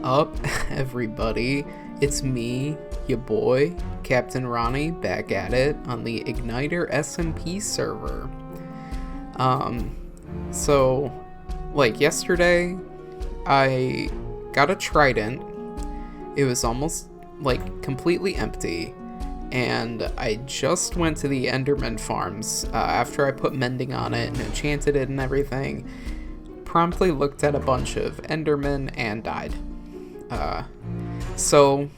up, everybody? It's me, your boy, Captain Ronnie, back at it on the IgnitorSMP server. So, like yesterday, I got a trident. It was almost, like, completely empty. And I just went to the Enderman farms after I put mending on it and enchanted it and everything. Promptly looked at a bunch of Endermen and died. So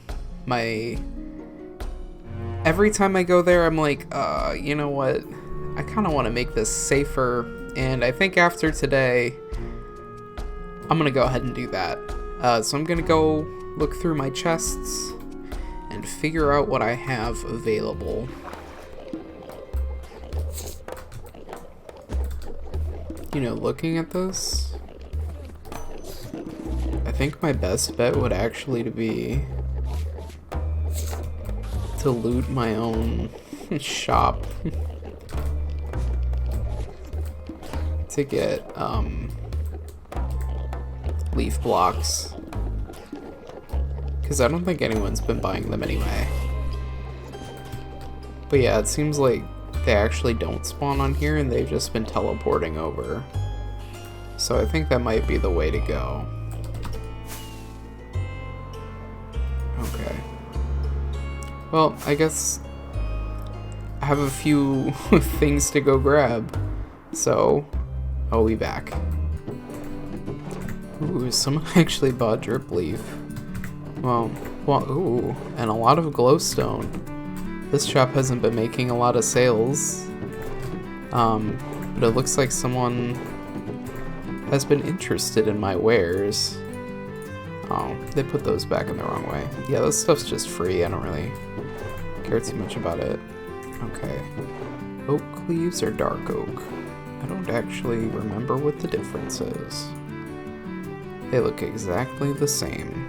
every time I go there, I'm like, you know what? I kind of want to make this safer, and I think after today, I'm gonna go ahead and do that. So I'm gonna go look through my chests and figure out what I have available. You know, looking at this, I think my best bet would actually be to loot my own shop to get leaf blocks, because I don't think anyone's been buying them anyway. But yeah, it seems like they actually don't spawn on here and they've just been teleporting over. So I think that might be the way to go. Okay. Well, I guess I have a few things to go grab. So, I'll be back. Ooh, someone actually bought drip leaf. Well, ooh, and a lot of glowstone. This shop hasn't been making a lot of sales, but it looks like someone has been interested in my wares. Oh, they put those back in the wrong way. Yeah, this stuff's just free. I don't really care too much about it. Okay. Oak leaves or dark oak? I don't actually remember what the difference is. They look exactly the same.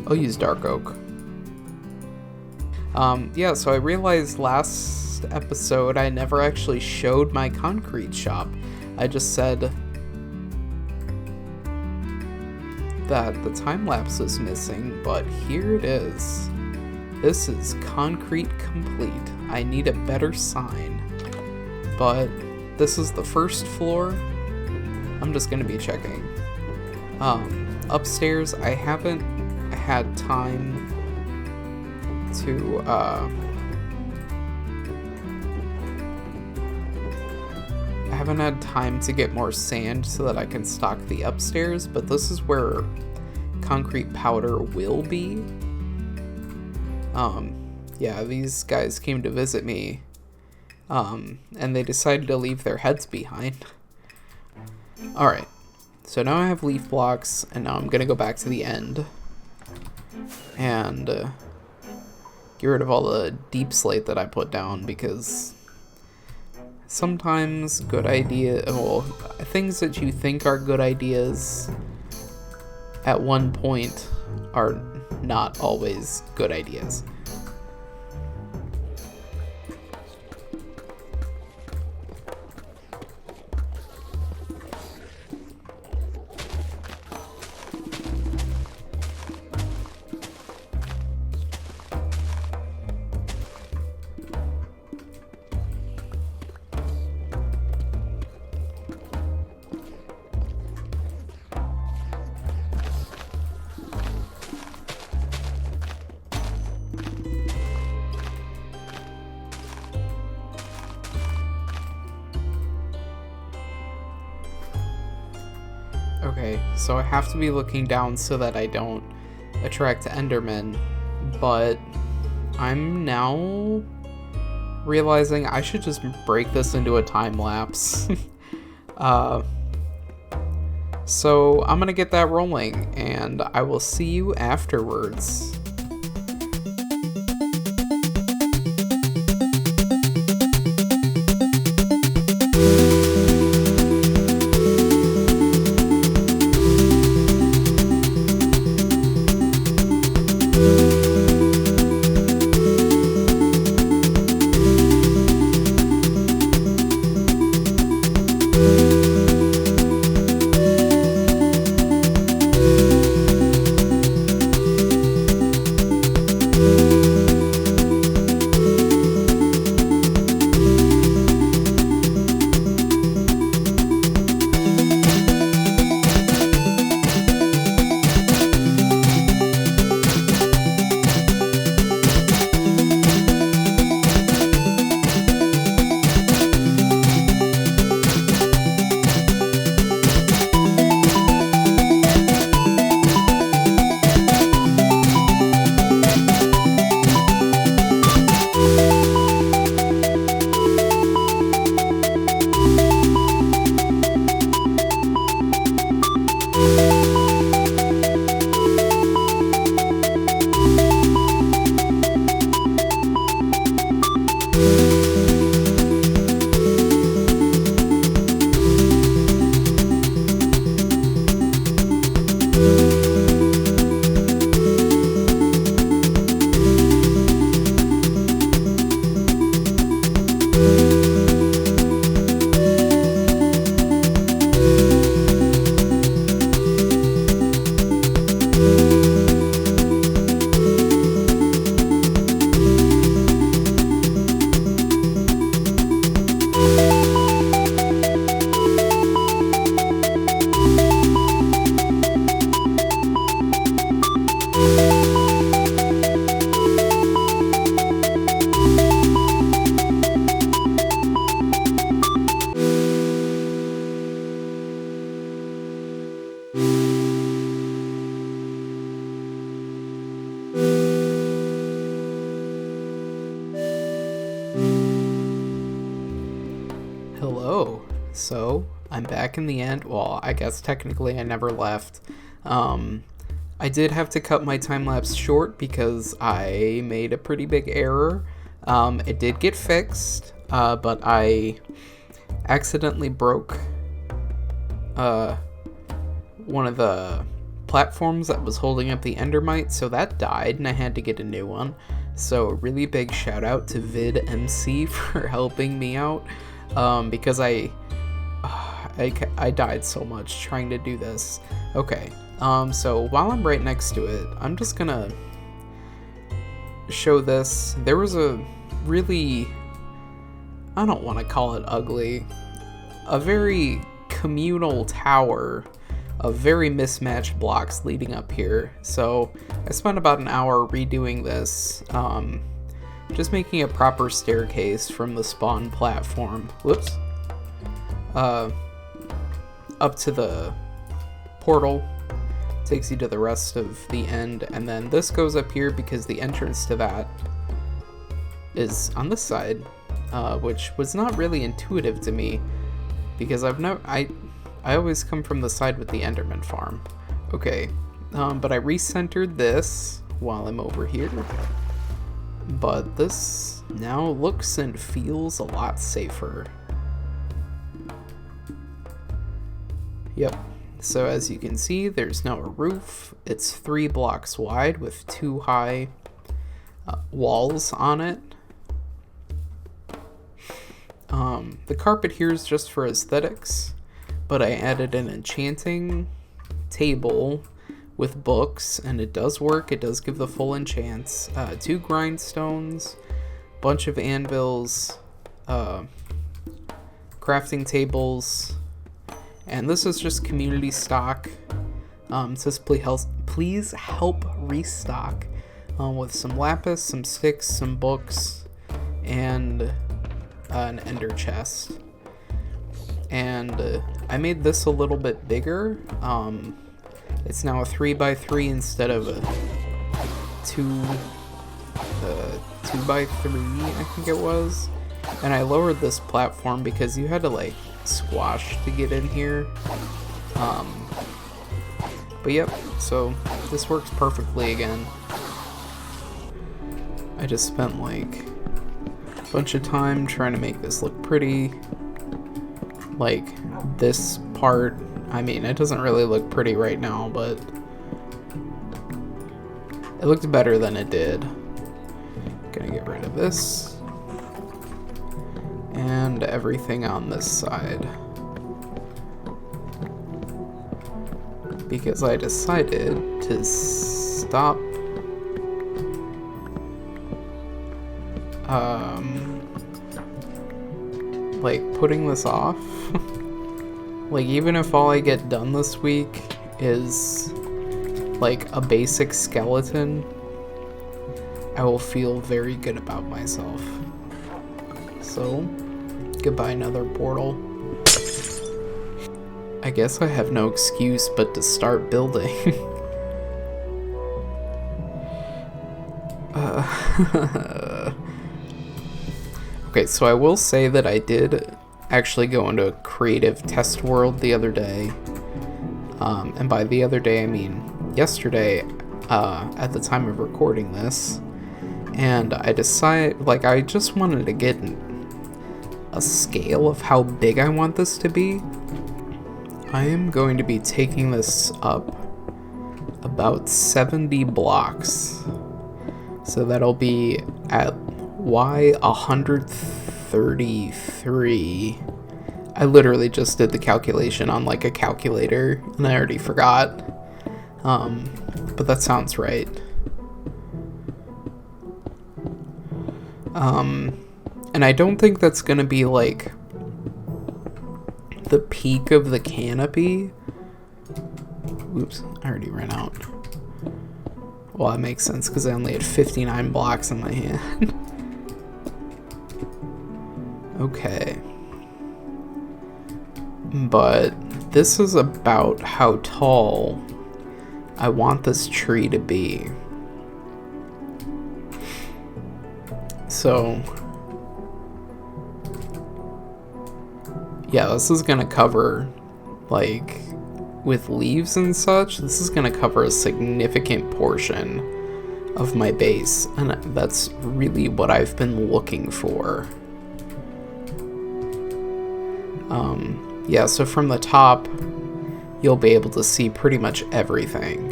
I'll use dark oak. Yeah, so I realized last episode I never actually showed my concrete shop. I just said that the time lapse was missing, but here it is. This is concrete complete. I need a better sign. But this is the first floor. I'm just gonna be checking. Upstairs, I haven't had time to get more sand so that I can stock the upstairs, but this is where concrete powder will be. Yeah, these guys came to visit me, and they decided to leave their heads behind. Alright, so now I have leaf blocks, and now I'm gonna go back to the end and get rid of all the deep slate that I put down, because sometimes things that you think are good ideas at one point are not always good ideas. Okay, so I have to be looking down so that I don't attract Endermen, but I'm now realizing I should just break this into a time lapse. So I'm gonna get that rolling, and I will see you afterwards. Hello. So, I'm back in the end. Well, I guess technically I never left. I did have to cut my time-lapse short because I made a pretty big error. It did get fixed, but I accidentally broke one of the platforms that was holding up the endermite, so that died and I had to get a new one. So a really big shout out to VidMC for helping me out, because I died so much trying to do this. Okay, so while I'm right next to it, I'm just gonna show this. There was a really, I don't want to call it ugly, a very communal tower of very mismatched blocks leading up here. So I spent about an hour redoing this, just making a proper staircase from the spawn platform, whoops, up to the portal, takes you to the rest of the end, and then this goes up here because the entrance to that is on this side, which was not really intuitive to me because I always come from the side with the Enderman farm. Okay, but I recentered this while I'm over here. But this now looks and feels a lot safer. Yep, so as you can see, there's now a roof. It's 3 blocks wide with 2 high walls on it. The carpet here is just for aesthetics, but I added an enchanting table with books, and it does work. It does give the full enchants. 2 grindstones, bunch of anvils, crafting tables, and this is just community stock. It says please help restock with some lapis, some sticks, some books, and an ender chest. And I made this a little bit bigger. It's now a 3x3 instead of a 2x3, I think it was. And I lowered this platform because you had to like squash to get in here. But yep, so this works perfectly again. I just spent like a bunch of time trying to make this look pretty. Like this part, I mean, it doesn't really look pretty right now, but it looked better than it did. Gonna get rid of this and everything on this side because I decided to stop like putting this off. Like, even if all I get done this week is like a basic skeleton, I will feel very good about myself. So, goodbye another portal. I guess I have no excuse but to start building. Okay, so I will say that I did actually go into a creative test world the other day. And by the other day, I mean yesterday, at the time of recording this. And I decided, like, I just wanted to get a scale of how big I want this to be. I am going to be taking this up about 70 blocks. So that'll be at Y 133. I literally just did the calculation on like a calculator and I already forgot. But that sounds right. And I don't think that's gonna be like the peak of the canopy. Oops, I already ran out. Well, that makes sense because I only had 59 blocks in my hand. Okay. But this is about how tall I want this tree to be. So Yeah, this is gonna cover, like, with leaves and such, this is gonna cover a significant portion of my base, and that's really what I've been looking for. Yeah, so from the top, you'll be able to see pretty much everything.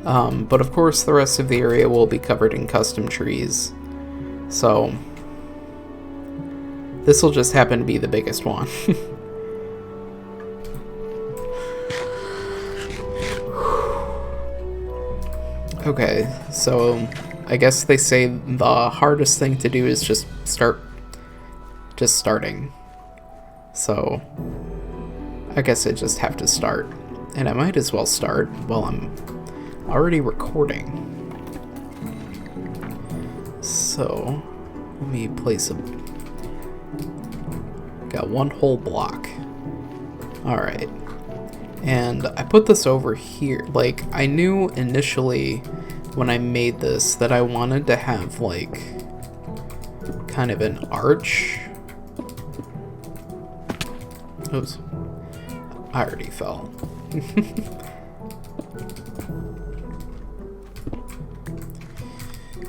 But of course, the rest of the area will be covered in custom trees. So, this will just happen to be the biggest one. Okay, so I guess they say the hardest thing to do is just starting. So, I guess I just have to start. And I might as well start while I'm already recording. So, let me place got one whole block. Alright. And I put this over here. Like, I knew initially when I made this that I wanted to have, like, kind of an arch. Oops. I already fell.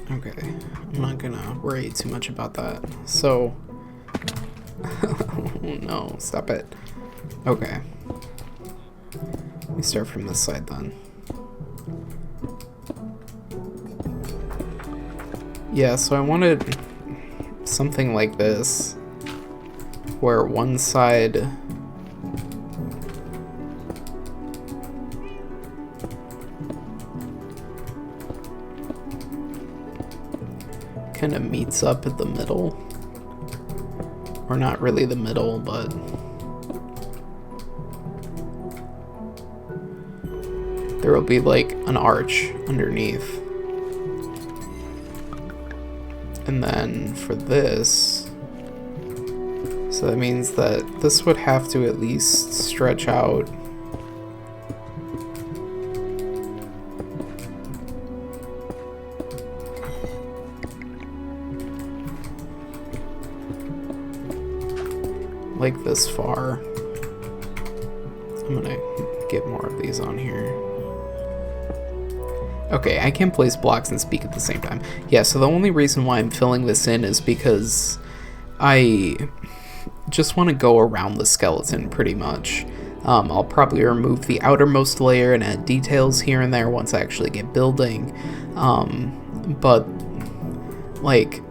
Okay, I'm not gonna worry too much about that. So, oh no, stop it. Okay. Let me start from this side then. Yeah, so I wanted something like this, where one side kind of meets up at the middle. Or not really the middle, but there will be like an arch underneath. And then for this, so that means that this would have to at least stretch out like this far. I'm gonna get more of these on here. Okay, I can place blocks and speak at the same time. Yeah, so the only reason why I'm filling this in is because I just want to go around the skeleton pretty much. I'll probably remove the outermost layer and add details here and there once I actually get building. But like,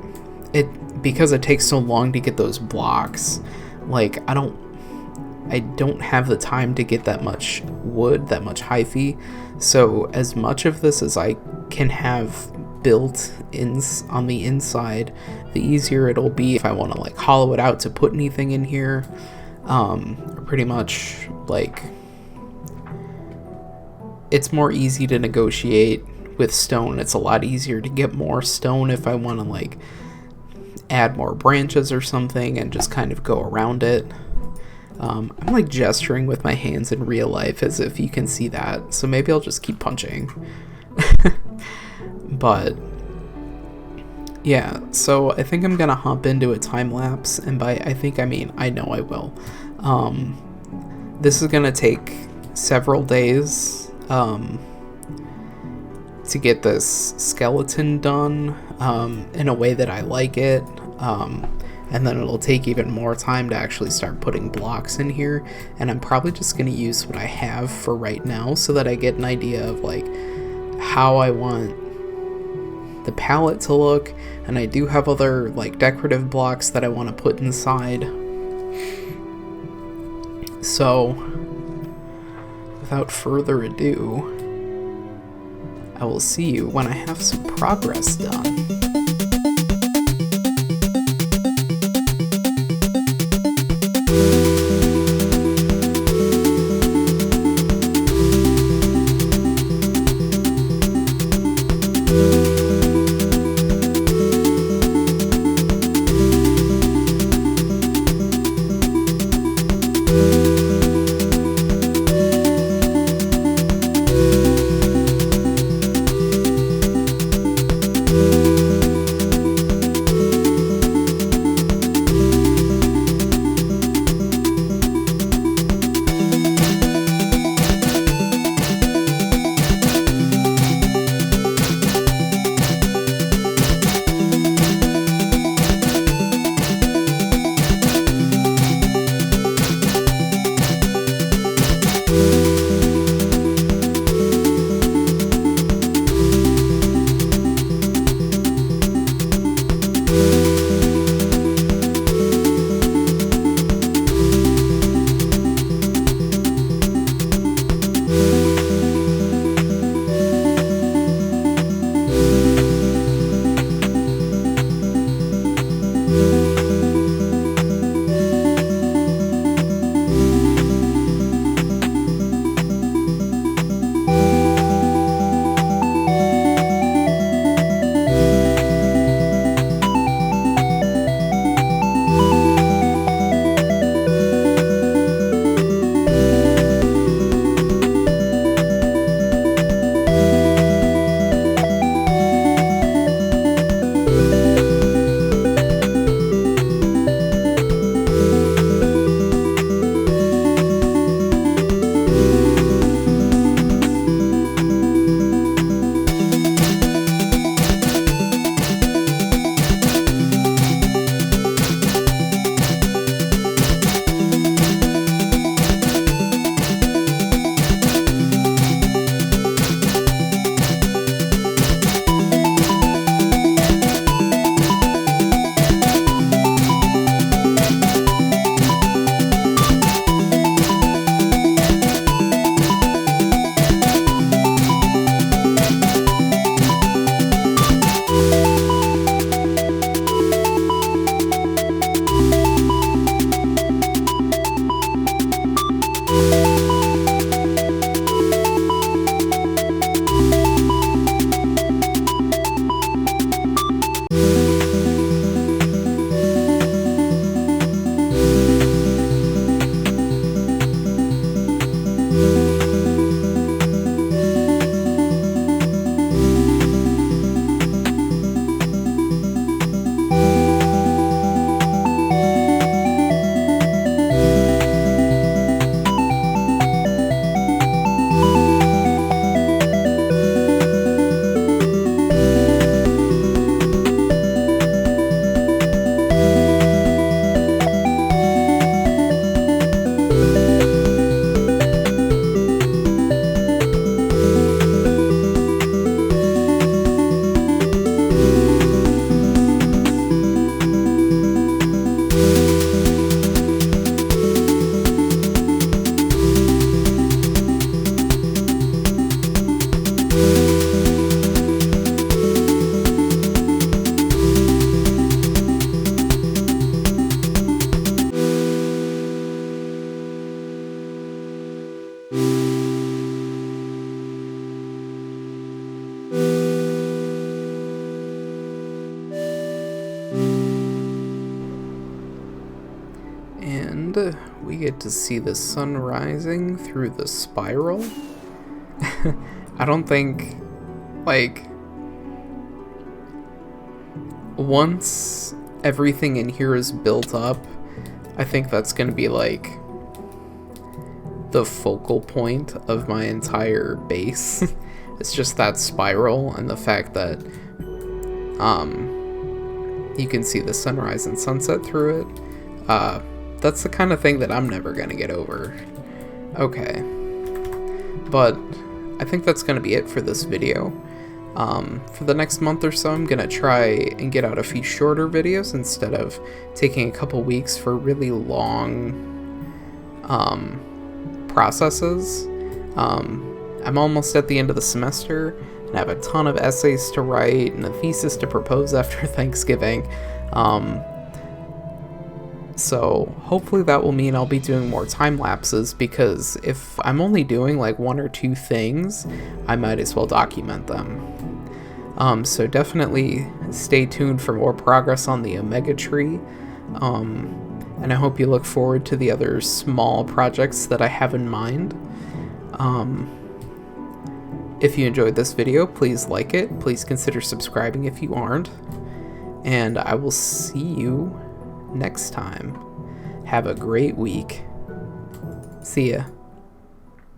because it takes so long to get those blocks, like I don't have the time to get that much wood, that much hyphae. So as much of this as I can have built on the inside, the easier it'll be if I want to like hollow it out to put anything in here. Pretty much like it's more easy to negotiate with stone. It's a lot easier to get more stone if I want to like add more branches or something and just kind of go around it. I'm like gesturing with my hands in real life as if you can see that, so maybe I'll just keep punching. But yeah, so I think I'm gonna hop into a time lapse, and by I think I mean I know I will. This is gonna take several days to get this skeleton done in a way that I like it. And then it'll take even more time to actually start putting blocks in here, and I'm probably just going to use what I have for right now so that I get an idea of like how I want the palette to look. And I do have other like decorative blocks that I want to put inside. So without further ado, I will see you when I have some progress done. And we get to see the sun rising through the spiral. I don't think, like, once everything in here is built up, I think that's going to be, like, the focal point of my entire base. It's just that spiral and the fact that, you can see the sunrise and sunset through it. That's the kind of thing that I'm never going to get over. Okay. But I think that's going to be it for this video. For the next month or so, I'm going to try and get out a few shorter videos instead of taking a couple weeks for really long processes. I'm almost at the end of the semester, and I have a ton of essays to write and a thesis to propose after Thanksgiving. So hopefully that will mean I'll be doing more time lapses, because if I'm only doing like 1 or 2 things, I might as well document them. So definitely stay tuned for more progress on the Omega Tree. And I hope you look forward to the other small projects that I have in mind. If you enjoyed this video, please like it. Please consider subscribing if you aren't. And I will see you next time. Have a great week. See ya.